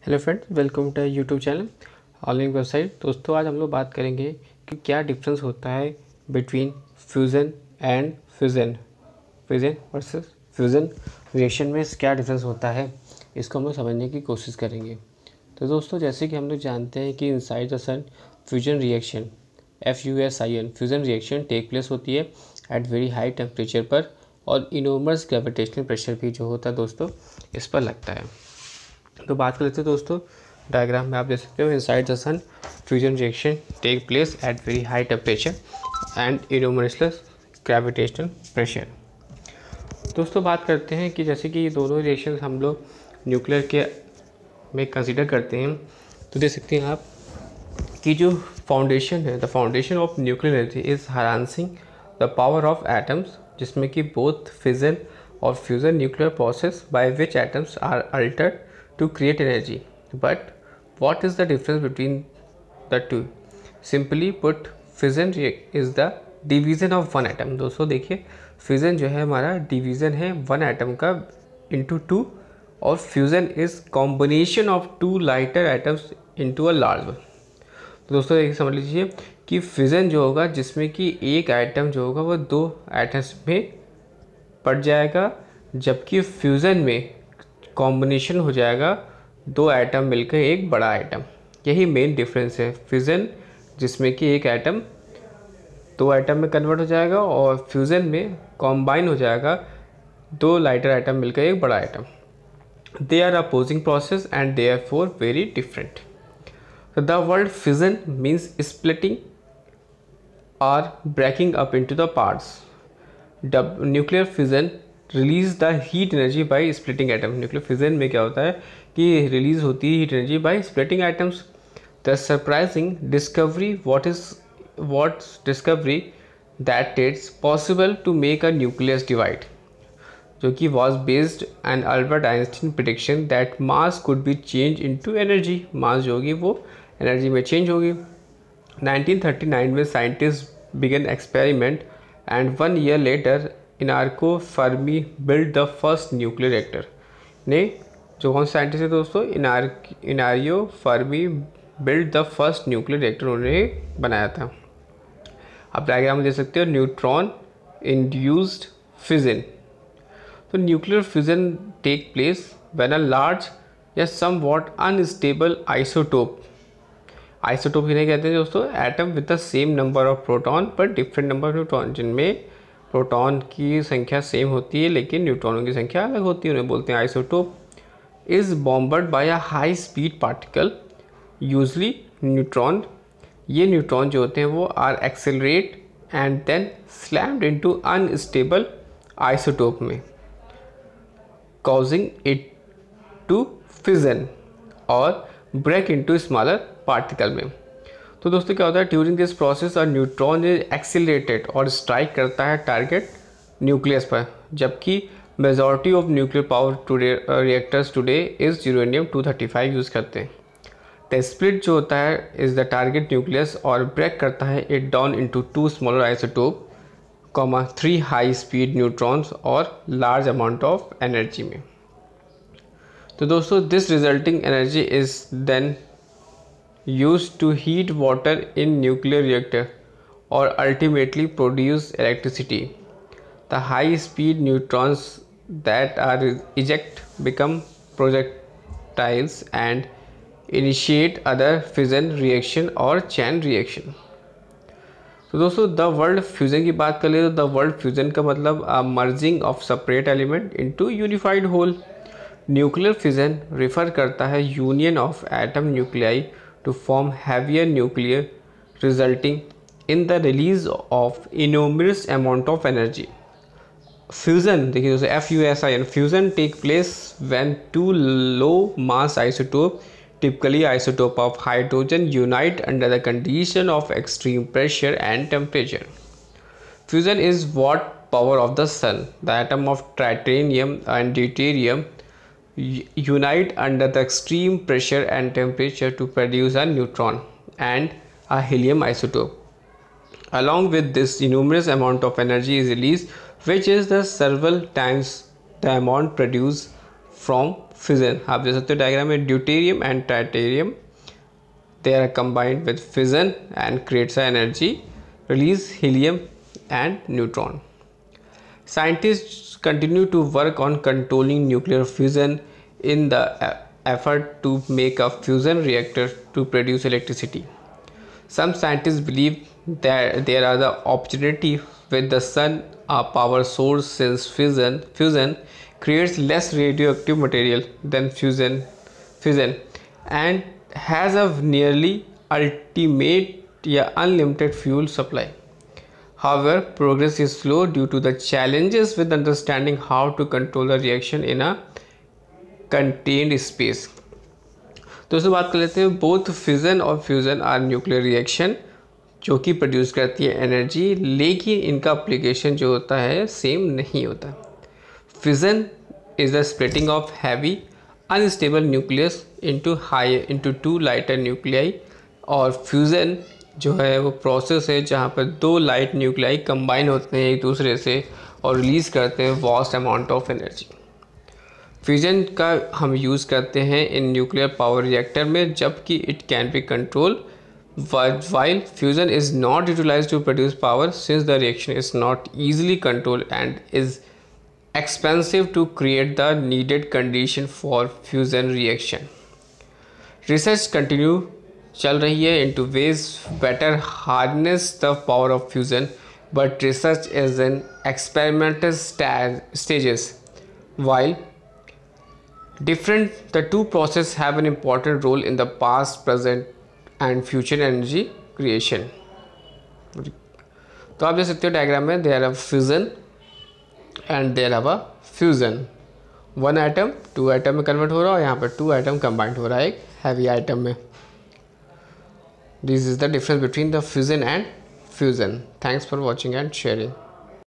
Hello friends, welcome to YouTube channel online website. दोस्तों, आज हम लोग बात करेंगे कि क्या डिफरेंस होता है between fusion and fission. Fission versus fusion reaction में क्या डिफरेंस होता है, इसको हम लोग समझने की कोशिश करेंगे। तो दोस्तों, जैसे कि हम लोग जानते हैं कि inside the sun fusion reaction FUSIN fusion reaction take place होती है एट वेरी हाई टेम्परेचर पर, और इनोमस ग्रेविटेशनल प्रेशर भी जो होता है दोस्तों इस पर लगता है। तो बात कर लेते हैं दोस्तों, डायग्राम में आप देख सकते हो inside the sun fusion reaction take place at very high temperature and enormous gravitational pressure. दोस्तों, बात करते हैं कि जैसे कि ये दोनों रिएक्शन हम लोग न्यूक्लियर के में कंसीडर करते हैं, तो देख सकते हैं आप कि जो फाउंडेशन है, the foundation of nuclear energy is harnessing the power of atoms, जिसमें कि बोथ फिजन और fusion nuclear process by which atoms are altered to create energy. But what is the difference between the two? Simply put, fission is the division of one atom. दोस्तों देखिए, fission जो है हमारा division है one atom का into two, और fusion is combination of two lighter atoms into a large one. तो दोस्तों एक समझ लीजिए कि फिजन जो होगा, जिसमें कि एक एटम जो होगा वो दो एटम्स में पड़ जाएगा, जबकि फ्यूज़न में कॉम्बिनेशन हो जाएगा दो एटम मिलकर एक बड़ा एटम। यही मेन डिफरेंस है, फिजन जिसमें कि एक एटम दो एटम में कन्वर्ट हो जाएगा, और फ्यूज़न में कॉम्बाइन हो जाएगा दो लाइटर एटम मिलकर एक बड़ा atom. They are opposing process and they are far very different. The word fission means splitting और breaking up into the parts. Nuclear fission release the heat energy by splitting atom. Nuclear fission में क्या होता है कि release होती है heat energy by splitting atoms. The surprising discovery what discovery that it's possible to make a nucleus divide, जो कि was based on Albert Einstein prediction that mass could be change into energy. Mass जो होगी वो energy में change होगी। 1939 में scientist began experiment and 1 year later Enrico Fermi build the first nuclear reactor. ने जो कौन साइंटिस्ट है दोस्तों, Enrico Fermi build the first nuclear reactor उन्होंने बनाया था। आप डायग्राम में देख सकते हो न्यूट्रॉन इंड्यूस्ड फिजन। तो nuclear fission take place when a large या somewhat unstable isotope, isotope इन्हें कहते हैं दोस्तों, atom with the same number of proton पर डिफरेंट नंबर ऑफ न्यूट्रॉन, जिनमें प्रोटॉन की संख्या सेम होती है लेकिन न्यूट्रॉनों की संख्या अलग होती है, उन्हें बोलते हैं isotope. Is bombard by a high speed particle usually neutron. ये न्यूट्रॉन जो होते हैं वो are accelerate and then slammed into unstable isotope में, कॉजिंग इट टू फिजन और ब्रेक इनटू स्मॉलर पार्टिकल में। तो दोस्तों क्या होता है, during this process a neutron is accelerated और स्ट्राइक करता है टारगेट न्यूक्लियस पर, जबकि majority of nuclear power today reactors today is uranium 235 use करते हैं। द स्प्लिट जो होता है इज द टारगेट न्यूक्लियस और ब्रेक करता है it down into two smaller isotope, 3 high speed neutrons और लार्ज अमाउंट ऑफ एनर्जी में। तो दोस्तों this resulting energy is then used to heat water in nuclear reactor or ultimately produce electricity. The high speed neutrons that are eject become projectiles and initiate other fission reaction or chain reaction. तो दोस्तों the word fusion की बात कर ले तो the word fusion का मतलब merging of separate element into unified whole. Nuclear fission refer करता है union of atom nuclei to form heavier nuclear, resulting in the release of enormous amount of energy. Fusion, देखिए दोस्तों FUSIN, fusion take place when two low mass isotope, typically isotope of hydrogen, unite under the condition of extreme pressure and temperature. Fusion is what power of the sun. The atom of titanium and deuterium unite under the extreme pressure and temperature to produce a neutron and a helium isotope. Along with this, enormous amount of energy is released, which is the several times the amount produced from fission. आप देख सकते हो diagram में deuterium and ट्राइटेरियम, they are combined with fission and creates energy, release helium and neutron. Scientists continue to work on controlling nuclear fusion in the effort to make a fusion reactor to produce electricity. Some scientists believe that there are the opportunity with the sun a power source, since fusion creates less radioactive material than fission and has a nearly ultimate या unlimited fuel supply. However, progress is slow due to the challenges with understanding how to control the reaction in a contained space. दोस्तों बात कर लेते हैं, both fission और fusion are nuclear reaction जो कि produce करती है एनर्जी, लेकिन इनका एप्लीकेशन जो होता है सेम नहीं होता। Fission is the splitting of heavy unstable nucleus into two lighter nuclei, और फ्यूज़न जो है वो प्रोसेस है जहाँ पर दो लाइट न्यूक्लियाई कंबाइन होते हैं एक दूसरे से और रिलीज़ करते हैं vast amount of energy. Fusion का हम यूज़ करते हैं इन न्यूक्लियर पावर रिएक्टर में, जबकि it can be control while fusion is not utilized to produce power, since the reaction is not easily controlled and is expensive to create the needed condition for fusion reaction. Research continue चल रही है into ways better harness the power of fusion, but research is in experimental stages. While different, the two processes have an important role in the past, present and future energy creation. तो आप देख सकते हो diagram में there are fusion and there are fusion. One item two item में convert हो रहा है और यहाँ पर टू आइटम कंबाइंड हो रहा है एक हैवी आइटम में। This is the difference between the fusion and fusion. Thanks for watching and sharing.